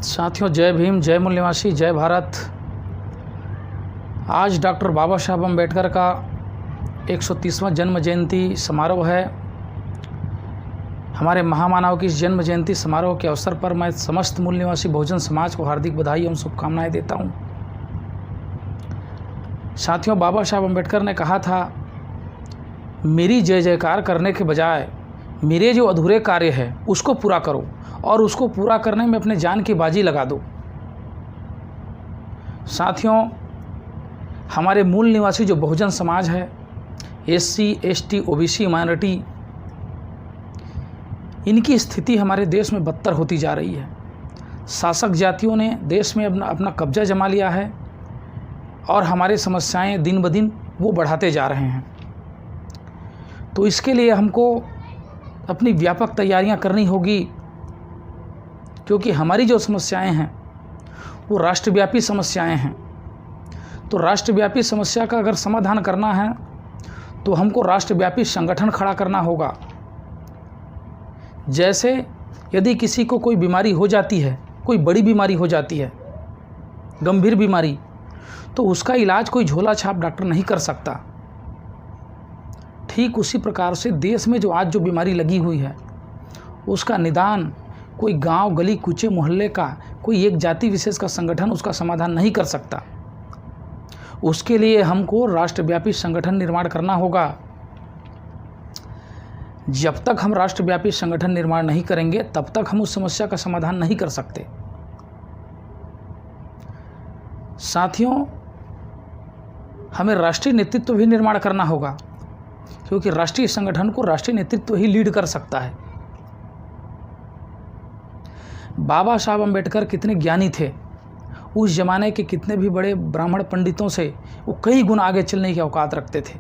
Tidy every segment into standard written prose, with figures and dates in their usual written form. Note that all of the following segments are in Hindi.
साथियों, जय भीम, जय मूल निवासी, जय भारत। आज डॉक्टर बाबा साहब अम्बेडकर का 130वां जन्म जयंती समारोह है। हमारे महामानव की इस जन्म जयंती समारोह के अवसर पर मैं समस्त मूल निवासी बहुजन समाज को हार्दिक बधाई एवं शुभकामनाएं देता हूं। साथियों, बाबा साहब अम्बेडकर ने कहा था, मेरी जय जयकार करने के बजाय मेरे जो अधूरे कार्य है उसको पूरा करो और उसको पूरा करने में अपने जान की बाजी लगा दो। साथियों, हमारे मूल निवासी जो बहुजन समाज है, SC, ST, OBC माइनॉरिटी, इनकी स्थिति हमारे देश में बदतर होती जा रही है। शासक जातियों ने देश में अपना कब्जा जमा लिया है और हमारी समस्याएं दिन ब दिन वो बढ़ाते जा रहे हैं। तो इसके लिए हमको अपनी व्यापक तैयारियां करनी होगी, क्योंकि हमारी जो समस्याएं हैं वो राष्ट्रव्यापी समस्याएं हैं। तो राष्ट्रव्यापी समस्या का अगर समाधान करना है तो हमको राष्ट्रव्यापी संगठन खड़ा करना होगा। जैसे यदि किसी को कोई बीमारी हो जाती है, कोई बड़ी बीमारी हो जाती है, गंभीर बीमारी, तो उसका इलाज कोई झोला छाप डॉक्टर नहीं कर सकता। ठीक उसी प्रकार से देश में जो आज जो बीमारी लगी हुई है उसका निदान कोई गांव, गली, कूचे, मोहल्ले का कोई एक जाति विशेष का संगठन उसका समाधान नहीं कर सकता। उसके लिए हमको राष्ट्रव्यापी संगठन निर्माण करना होगा। जब तक हम राष्ट्रव्यापी संगठन निर्माण नहीं करेंगे तब तक हम उस समस्या का समाधान नहीं कर सकते। साथियों, हमें राष्ट्रीय नेतृत्व भी निर्माण करना होगा, क्योंकि राष्ट्रीय संगठन को राष्ट्रीय नेतृत्व ही लीड कर सकता है। बाबा साहब अम्बेडकर कितने ज्ञानी थे, उस जमाने के कितने भी बड़े ब्राह्मण पंडितों से वो कई गुण आगे चलने की औकात रखते थे।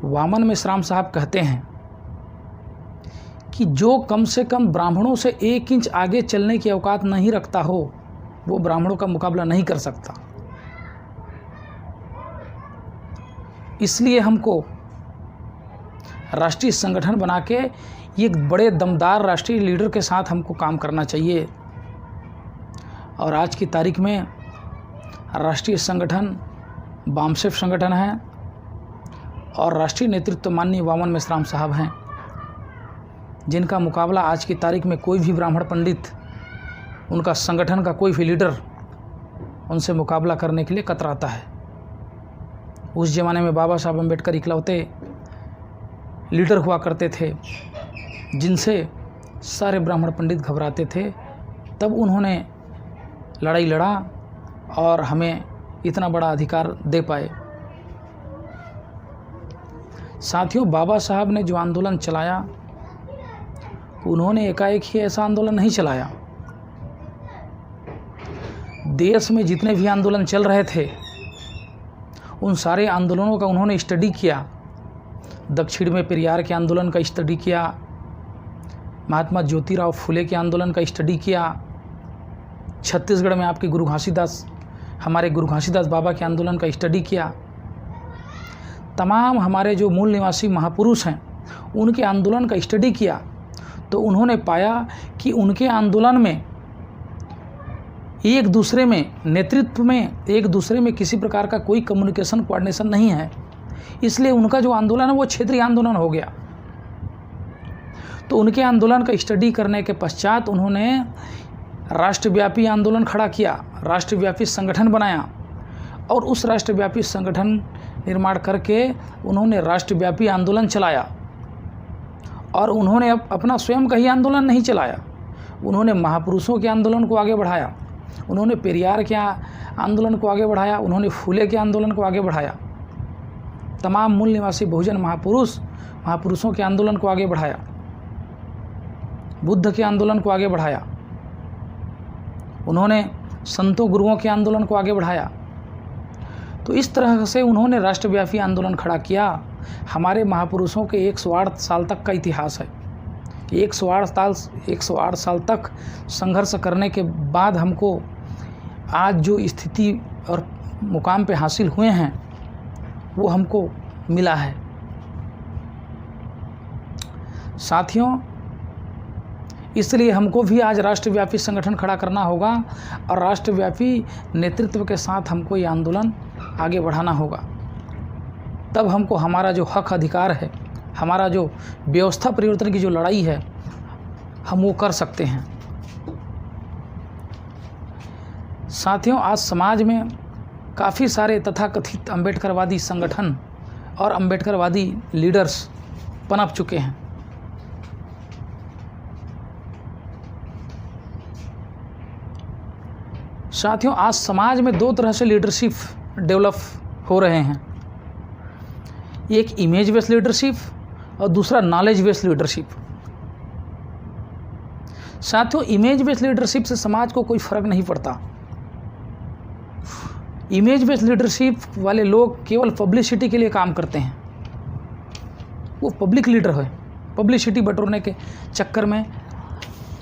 वामन मेश्राम साहब कहते हैं कि जो कम से कम ब्राह्मणों से 1 इंच आगे चलने की औकात नहीं रखता हो वो ब्राह्मणों का मुकाबला नहीं कर सकता। इसलिए हमको राष्ट्रीय संगठन बना के एक बड़े दमदार राष्ट्रीय लीडर के साथ हमको काम करना चाहिए। और आज की तारीख में राष्ट्रीय संगठन बामसेफ संगठन है और राष्ट्रीय नेतृत्व माननीय वामन मेश्राम साहब हैं, जिनका मुकाबला आज की तारीख में कोई भी ब्राह्मण पंडित, उनका संगठन का कोई भी लीडर उनसे मुकाबला करने के लिए कतराता है। उस ज़माने में बाबा साहब अम्बेडकर इकलौते लीडर हुआ करते थे जिनसे सारे ब्राह्मण पंडित घबराते थे। तब उन्होंने लड़ाई लड़ा और हमें इतना बड़ा अधिकार दे पाए। साथियों, बाबा साहब ने जो आंदोलन चलाया, उन्होंने एकाएक ही ऐसा आंदोलन नहीं चलाया। देश में जितने भी आंदोलन चल रहे थे उन सारे आंदोलनों का उन्होंने स्टडी किया। दक्षिण में पेरियार के आंदोलन का स्टडी किया, महात्मा ज्योतिराव फुले के आंदोलन का स्टडी किया, छत्तीसगढ़ में आपके हमारे गुरु घासीदास बाबा के आंदोलन का स्टडी किया। तमाम हमारे जो मूल निवासी महापुरुष हैं उनके आंदोलन का स्टडी किया। तो उन्होंने पाया कि उनके आंदोलन में एक दूसरे में, नेतृत्व में एक दूसरे में किसी प्रकार का कोई कम्युनिकेशन, कोऑर्डिनेशन नहीं है। इसलिए उनका जो आंदोलन है वो क्षेत्रीय आंदोलन हो गया। तो उनके आंदोलन का स्टडी करने के पश्चात उन्होंने राष्ट्रव्यापी आंदोलन खड़ा किया, राष्ट्रव्यापी संगठन बनाया और उस राष्ट्रव्यापी संगठन निर्माण करके उन्होंने राष्ट्रव्यापी आंदोलन चलाया। और उन्होंने अपना स्वयं का ही आंदोलन नहीं चलाया, उन्होंने महापुरुषों के आंदोलन को आगे बढ़ाया, उन्होंने पेरियार के आंदोलन को आगे बढ़ाया, उन्होंने फूले के आंदोलन को आगे बढ़ाया, तमाम मूल निवासी बहुजन महापुरुषों के आंदोलन को आगे बढ़ाया, बुद्ध के आंदोलन को आगे बढ़ाया, उन्होंने संतों गुरुओं के आंदोलन को आगे बढ़ाया। तो इस तरह से उन्होंने राष्ट्रव्यापी आंदोलन खड़ा किया। हमारे महापुरुषों के 108 साल तक का इतिहास है। 108 साल तक संघर्ष करने के बाद हमको आज जो स्थिति और मुकाम पे हासिल हुए हैं वो हमको मिला है। साथियों, इसलिए हमको भी आज राष्ट्रव्यापी संगठन खड़ा करना होगा और राष्ट्रव्यापी नेतृत्व के साथ हमको ये आंदोलन आगे बढ़ाना होगा। तब हमको हमारा जो हक अधिकार है, हमारा जो व्यवस्था परिवर्तन की जो लड़ाई है, हम वो कर सकते हैं। साथियों, आज समाज में काफ़ी सारे तथाकथित अम्बेडकरवादी संगठन और अम्बेडकरवादी लीडर्स पनप चुके हैं। साथियों, आज समाज में दो तरह से लीडरशिप डेवलप हो रहे हैं, एक इमेज बेस्ड लीडरशिप और दूसरा नॉलेज बेस्ड लीडरशिप। साथियों, इमेज बेस्ड लीडरशिप से समाज को कोई फर्क नहीं पड़ता। इमेज बेस्ड लीडरशिप वाले लोग केवल पब्लिसिटी के लिए काम करते हैं। वो पब्लिक लीडर है, पब्लिसिटी बटोरने के चक्कर में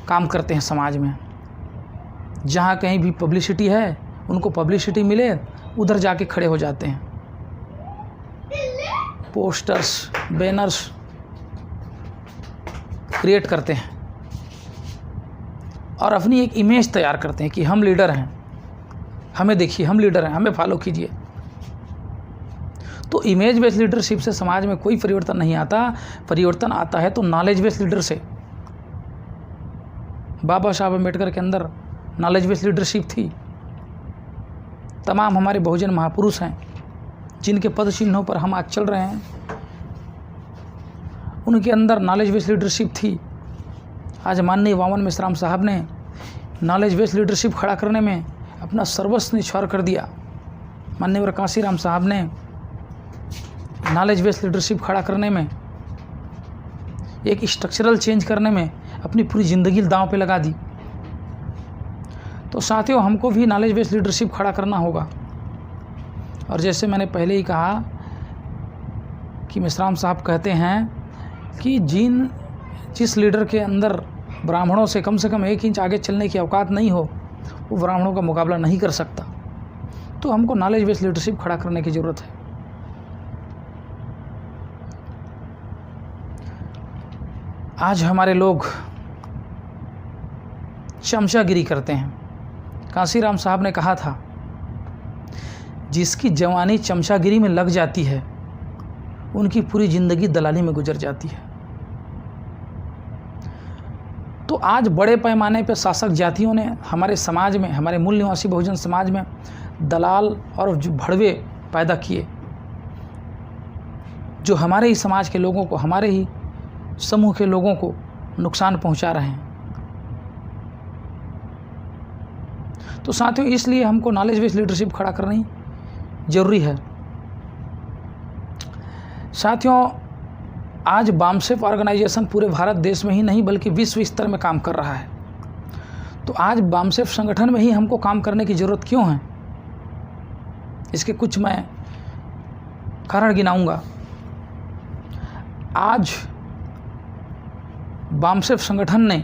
काम करते हैं। समाज में जहाँ कहीं भी पब्लिसिटी है, उनको पब्लिसिटी मिले, उधर जाके खड़े हो जाते हैं। पोस्टर्स, बैनर्स क्रिएट करते हैं और अपनी एक इमेज तैयार करते हैं कि हम लीडर हैं, हमें देखिए, हम लीडर हैं, हमें फॉलो कीजिए। तो इमेज बेस्ड लीडरशिप से समाज में कोई परिवर्तन नहीं आता। परिवर्तन आता है तो नॉलेज बेस्ड लीडर से। बाबा साहब अम्बेडकर के अंदर नॉलेज बेस्ड लीडरशिप थी। तमाम हमारे बहुजन महापुरुष हैं जिनके पद चिन्हों पर हम आज चल रहे हैं, उनके अंदर नॉलेज बेस्ड लीडरशिप थी। आज माननीय वामन मिश्राम साहब ने नॉलेज बेस्ड लीडरशिप खड़ा करने में अपना सर्वस्व निछावर कर दिया। माननीय कांसीराम साहब ने नॉलेज बेस्ड लीडरशिप खड़ा करने में, एक स्ट्रक्चरल चेंज करने में अपनी पूरी ज़िंदगी दांव पे लगा दी। तो साथियों, हमको भी नॉलेज बेस्ड लीडरशिप खड़ा करना होगा। और जैसे मैंने पहले ही कहा कि मिश्राम साहब कहते हैं कि जिस लीडर के अंदर ब्राह्मणों से कम 1 इंच आगे चलने की औकात नहीं हो, वो ब्राह्मणों का मुकाबला नहीं कर सकता। तो हमको नॉलेज बेस्ड लीडरशिप खड़ा करने की ज़रूरत है। आज हमारे लोग चमचागिरी करते हैं। कांसीराम साहब ने कहा था, जिसकी जवानी चमचागिरी में लग जाती है, उनकी पूरी ज़िंदगी दलाली में गुजर जाती है। तो आज बड़े पैमाने पर शासक जातियों ने हमारे समाज में, हमारे मूल निवासी बहुजन समाज में दलाल और जो भड़वे पैदा किए, जो हमारे ही समाज के लोगों को, हमारे ही समूह के लोगों को नुकसान पहुंचा रहे हैं। तो साथियों, इसलिए हमको नॉलेज बेस्ड लीडरशिप खड़ा करनी जरूरी है। साथियों, आज बामसेफ ऑर्गेनाइजेशन पूरे भारत देश में ही नहीं बल्कि विश्व स्तर में काम कर रहा है। तो आज बामसेफ संगठन में ही हमको काम करने की ज़रूरत क्यों है, इसके कुछ मैं कारण गिनाऊंगा। आज बामसेफ संगठन ने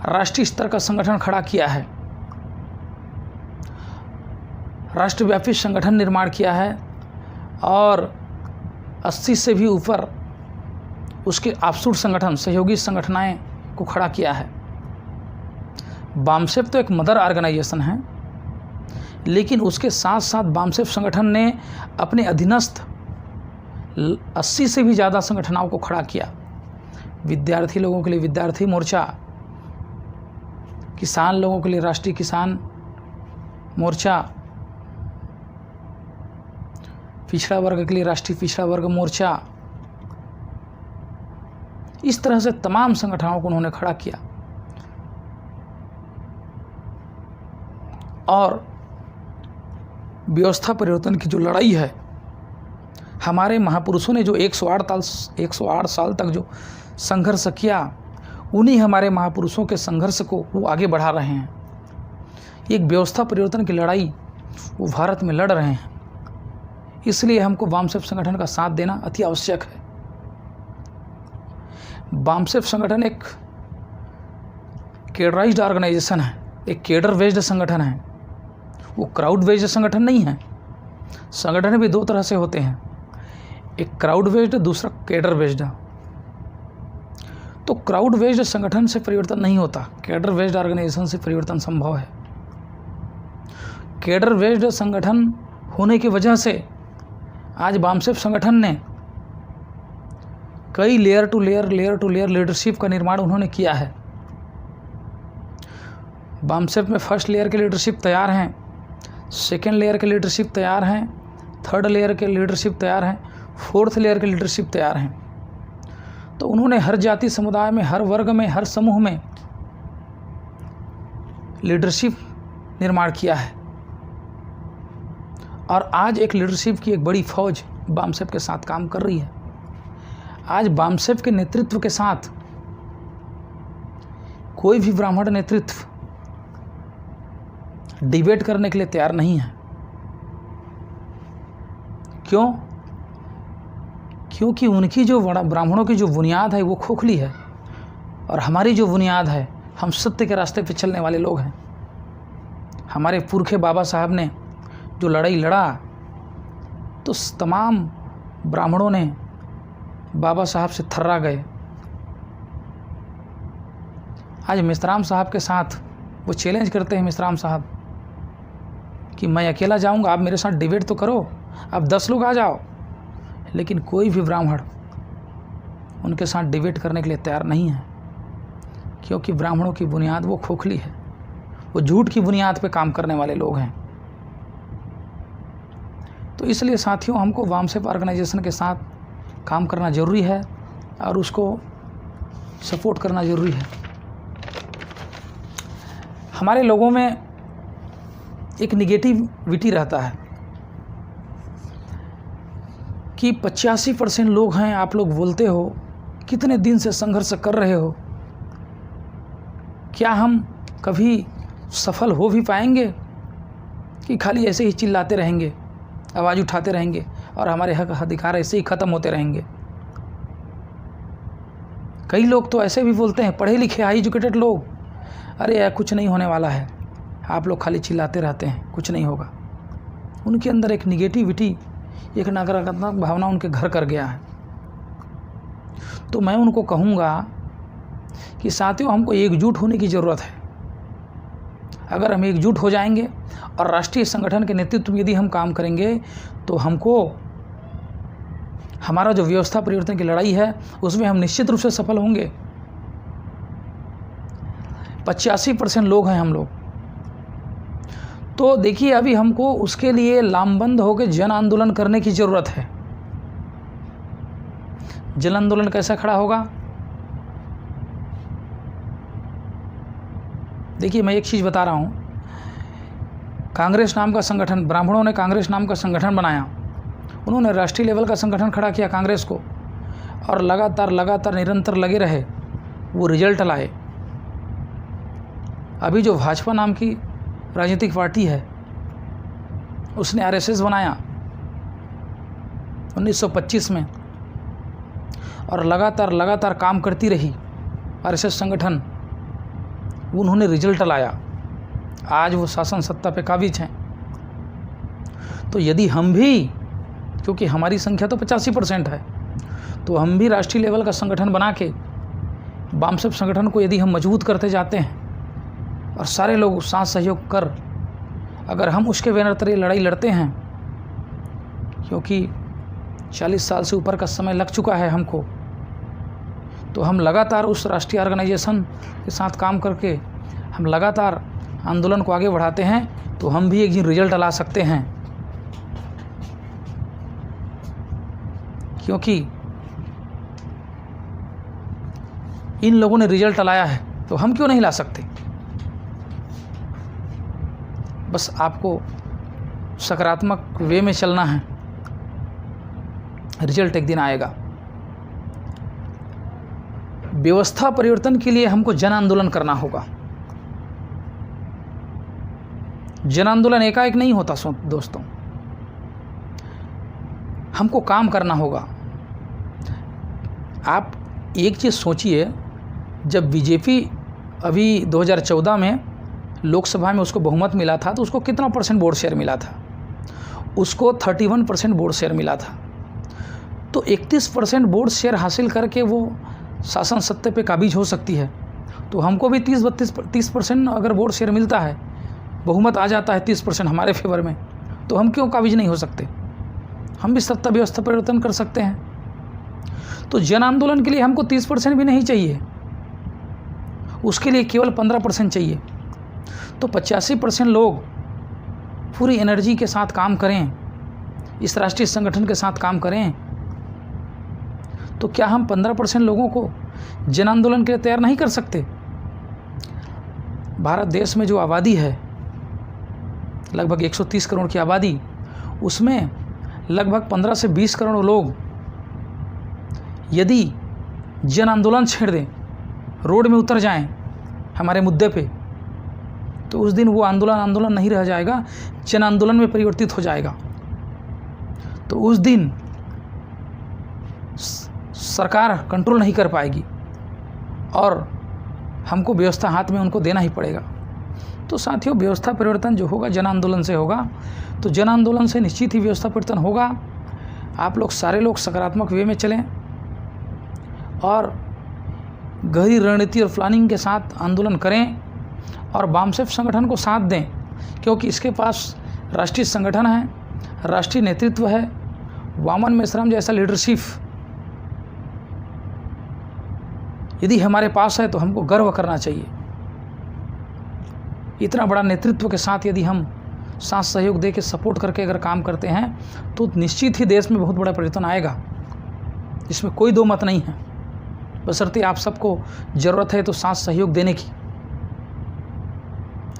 राष्ट्रीय स्तर का संगठन खड़ा किया है, राष्ट्रव्यापी संगठन निर्माण किया है और 80 से भी ऊपर उसके ऑफशूट संगठन, सहयोगी संगठनाएं को खड़ा किया है। बामसेफ तो एक मदर ऑर्गेनाइजेशन है, लेकिन उसके साथ साथ बामसेफ संगठन ने अपने अधीनस्थ 80 से भी ज़्यादा संगठनों को खड़ा किया। विद्यार्थी लोगों के लिए विद्यार्थी मोर्चा, किसान लोगों के लिए राष्ट्रीय किसान मोर्चा, पिछड़ा वर्ग के लिए राष्ट्रीय पिछड़ा वर्ग मोर्चा, इस तरह से तमाम संगठनों को उन्होंने खड़ा किया। और व्यवस्था परिवर्तन की जो लड़ाई है, हमारे महापुरुषों ने जो 108 साल तक जो संघर्ष किया, उन्हीं हमारे महापुरुषों के संघर्ष को वो आगे बढ़ा रहे हैं। एक व्यवस्था परिवर्तन की लड़ाई वो भारत में लड़ रहे हैं। इसलिए हमको बामसेफ संगठन का साथ देना अति आवश्यक है। बामसेफ संगठन एक केडराइज्ड ऑर्गेनाइजेशन है, एक केडर बेस्ड संगठन है, वो क्राउड बेस्ड संगठन नहीं है। संगठन भी दो तरह से होते हैं, एक क्राउड बेस्ड, दूसरा केडर बेस्ड। तो तो क्राउड बेस्ड संगठन से परिवर्तन नहीं होता, कैडर बेस्ड ऑर्गेनाइजेशन से परिवर्तन संभव है। कैडर बेस्ड संगठन होने की वजह से आज बामसेफ संगठन ने कई लेयर टू लेयर लीडरशिप का निर्माण उन्होंने किया है। बामसेफ में फर्स्ट लेयर के लीडरशिप तैयार हैं, सेकेंड लेयर के लीडरशिप तैयार हैं, थर्ड लेयर के लीडरशिप तैयार हैं, फोर्थ लेयर के लीडरशिप तैयार हैं। तो उन्होंने हर जाति समुदाय में, हर वर्ग में, हर समूह में लीडरशिप निर्माण किया है। और आज एक लीडरशिप की एक बड़ी फौज बामसेफ के साथ काम कर रही है। आज बामसेफ के नेतृत्व के साथ कोई भी ब्राह्मण नेतृत्व डिबेट करने के लिए तैयार नहीं है। क्यों? क्योंकि उनकी जो ब्राह्मणों की जो बुनियाद है वो खोखली है, और हमारी जो बुनियाद है, हम सत्य के रास्ते पे चलने वाले लोग हैं। हमारे पुरखे बाबा साहब ने जो लड़ाई लड़ा, तो तमाम ब्राह्मणों ने बाबा साहब से थर्रा गए। आज मिश्राम साहब के साथ वो चैलेंज करते हैं, मिश्राम साहब, कि मैं अकेला जाऊंगा, आप मेरे साथ डिबेट तो करो, आप 10 लोग आ जाओ। लेकिन कोई भी ब्राह्मण उनके साथ डिबेट करने के लिए तैयार नहीं है, क्योंकि ब्राह्मणों की बुनियाद वो खोखली है, वो झूठ की बुनियाद पे काम करने वाले लोग हैं। तो इसलिए साथियों, हमको बामसेफ ऑर्गेनाइजेशन के साथ काम करना ज़रूरी है और उसको सपोर्ट करना ज़रूरी है। हमारे लोगों में एक निगेटिविटी रहता है कि 85% लोग हैं, आप लोग बोलते हो कितने दिन से संघर्ष कर रहे हो, क्या हम कभी सफल हो भी पाएंगे कि खाली ऐसे ही चिल्लाते रहेंगे, आवाज़ उठाते रहेंगे और हमारे हक अधिकार ऐसे ही ख़त्म होते रहेंगे। कई लोग तो ऐसे भी बोलते हैं, पढ़े लिखे हाई एजुकेटेड लोग, अरे यार कुछ नहीं होने वाला है, आप लोग खाली चिल्लाते रहते हैं, कुछ नहीं होगा। उनके अंदर एक निगेटिविटी, एक नकारात्मक भावना उनके घर कर गया है। तो मैं उनको कहूँगा कि साथियों, हमको एकजुट होने की ज़रूरत है। अगर हम एकजुट हो जाएंगे और राष्ट्रीय संगठन के नेतृत्व में यदि हम काम करेंगे, तो हमको हमारा जो व्यवस्था परिवर्तन की लड़ाई है उसमें हम निश्चित रूप से सफल होंगे। 85% लोग हैं हम लोग। तो देखिए, अभी हमको उसके लिए लामबंद होकर जन आंदोलन करने की ज़रूरत है। जन आंदोलन कैसा खड़ा होगा? देखिए, मैं एक चीज़ बता रहा हूँ, कांग्रेस नाम का संगठन, ब्राह्मणों ने कांग्रेस नाम का संगठन बनाया, उन्होंने राष्ट्रीय लेवल का संगठन खड़ा किया कांग्रेस को, और लगातार निरंतर लगे रहे, वो रिजल्ट लाए। अभी जो भाजपा नाम की राजनीतिक पार्टी है, उसने आरएसएस बनाया 1925 में, और लगातार काम करती रही आरएसएस संगठन, उन्होंने रिजल्ट लाया। आज वो शासन सत्ता पे काबिज हैं। तो यदि हम भी, क्योंकि हमारी संख्या तो 85% है, तो हम भी राष्ट्रीय लेवल का संगठन बना के बामसेफ संगठन को यदि हम मजबूत करते जाते हैं और सारे लोग साथ सहयोग कर, अगर हम उसके बैनर तले लड़ाई लड़ते हैं, क्योंकि 40 साल से ऊपर का समय लग चुका है हमको, तो हम लगातार उस राष्ट्रीय ऑर्गेनाइजेशन के साथ काम करके हम लगातार आंदोलन को आगे बढ़ाते हैं, तो हम भी एक दिन रिजल्ट ला सकते हैं। क्योंकि इन लोगों ने रिजल्ट लाया है, तो हम क्यों नहीं ला सकते? बस आपको सकारात्मक वे में चलना है, रिजल्ट एक दिन आएगा। व्यवस्था परिवर्तन के लिए हमको जन आंदोलन करना होगा। जन आंदोलन एकाएक नहीं होता दोस्तों, हमको काम करना होगा। आप एक चीज़ सोचिए, जब बीजेपी अभी 2014 में लोकसभा में उसको बहुमत मिला था, तो उसको कितना % वोट शेयर मिला था? उसको 31% वोट शेयर मिला था। तो 31% वोट शेयर हासिल करके वो शासन सत्ते पे काबिज हो सकती है, तो हमको भी 30% अगर वोट शेयर मिलता है, बहुमत आ जाता है 30% हमारे फेवर में, तो हम क्यों काबिज नहीं हो सकते? हम भी सत्ता व्यवस्था परिवर्तन कर सकते हैं। तो जन आंदोलन के लिए हमको 30% भी नहीं चाहिए, उसके लिए केवल 15% चाहिए। तो 85% लोग पूरी एनर्जी के साथ काम करें, इस राष्ट्रीय संगठन के साथ काम करें, तो क्या हम 15% लोगों को जन आंदोलन के लिए तैयार नहीं कर सकते? भारत देश में जो आबादी है, लगभग 130 करोड़ की आबादी, उसमें लगभग 15 से 20 करोड़ लोग यदि जन आंदोलन छेड़ दें, रोड में उतर जाएं हमारे मुद्दे पे, तो उस दिन वो आंदोलन नहीं रह जाएगा, जन आंदोलन में परिवर्तित हो जाएगा। तो उस दिन सरकार कंट्रोल नहीं कर पाएगी और हमको व्यवस्था हाथ में उनको देना ही पड़ेगा। तो साथियों, व्यवस्था परिवर्तन जो होगा जन आंदोलन से होगा, तो जन आंदोलन से निश्चित ही व्यवस्था परिवर्तन होगा। आप लोग सारे लोग सकारात्मक वे में चलें और गहरी रणनीति और प्लानिंग के साथ आंदोलन करें और बामसेफ संगठन को साथ दें, क्योंकि इसके पास राष्ट्रीय संगठन है, राष्ट्रीय नेतृत्व है, वामन मेश्राम जैसा लीडरशिप यदि हमारे पास है तो हमको गर्व करना चाहिए। इतना बड़ा नेतृत्व के साथ यदि हम साथ सहयोग दे के सपोर्ट करके अगर काम करते हैं तो निश्चित ही देश में बहुत बड़ा परिवर्तन आएगा, इसमें कोई दो मत नहीं है। बशर्ते आप सबको ज़रूरत है तो साथ सहयोग देने की।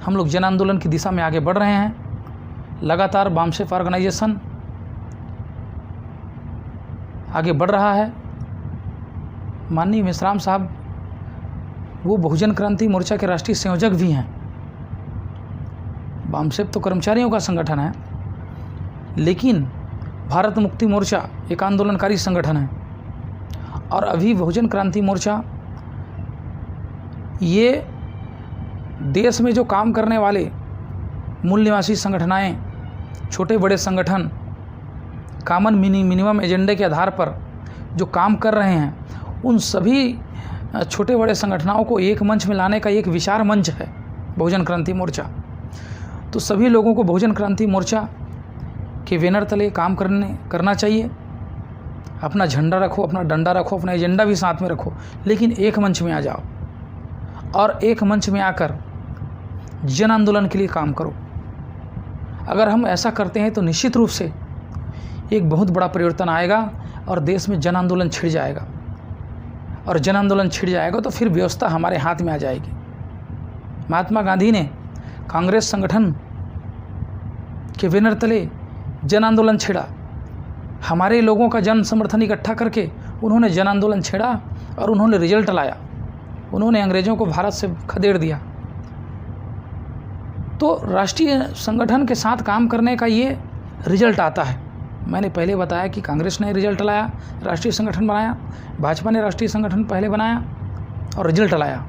हम लोग जन आंदोलन की दिशा में आगे बढ़ रहे हैं, लगातार बामसेफ ऑर्गेनाइजेशन आगे बढ़ रहा है। माननीय मेश्राम साहब वो बहुजन क्रांति मोर्चा के राष्ट्रीय संयोजक भी हैं। बामसेफ तो कर्मचारियों का संगठन है, लेकिन भारत मुक्ति मोर्चा एक आंदोलनकारी संगठन है और अभी बहुजन क्रांति मोर्चा ये देश में जो काम करने वाले मूल निवासी संगठनाएं, छोटे बड़े संगठन कॉमन मिनिमम एजेंडे के आधार पर जो काम कर रहे हैं, उन सभी छोटे बड़े संगठनों को एक मंच में लाने का एक विशाल मंच है बहुजन क्रांति मोर्चा। तो सभी लोगों को बहुजन क्रांति मोर्चा के बैनर तले काम करना चाहिए। अपना झंडा रखो, अपना डंडा रखो, अपना एजेंडा भी साथ में रखो, लेकिन एक मंच में आ जाओ और एक मंच में आकर जन आंदोलन के लिए काम करो। अगर हम ऐसा करते हैं तो निश्चित रूप से एक बहुत बड़ा परिवर्तन आएगा और देश में जन आंदोलन छिड़ जाएगा, और जन आंदोलन छिड़ जाएगा तो फिर व्यवस्था हमारे हाथ में आ जाएगी। महात्मा गांधी ने कांग्रेस संगठन के बैनर तले जन आंदोलन छेड़ा, हमारे लोगों का जन समर्थन इकट्ठा करके उन्होंने जन आंदोलन छेड़ा और उन्होंने रिजल्ट लाया, उन्होंने अंग्रेज़ों को भारत से खदेड़ दिया। तो राष्ट्रीय संगठन के साथ काम करने का ये रिजल्ट आता है। मैंने पहले बताया कि कांग्रेस ने रिजल्ट लाया, राष्ट्रीय संगठन बनाया, भाजपा ने राष्ट्रीय संगठन पहले बनाया और रिजल्ट लाया।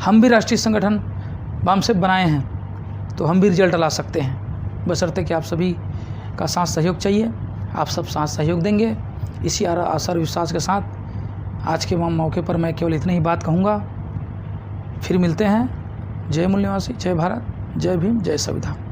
हम भी राष्ट्रीय संगठन बामसेफ बनाए हैं तो हम भी रिजल्ट ला सकते हैं, बशर्ते कि आप सभी का साथ सहयोग चाहिए। आप सब साथ सहयोग देंगे, इसी आशा और विश्वास के साथ आज के मौके पर मैं केवल इतनी ही बात कहूँगा। फिर मिलते हैं। जय मूल निवासी, जय भारत, जय भीम, जय संविधान।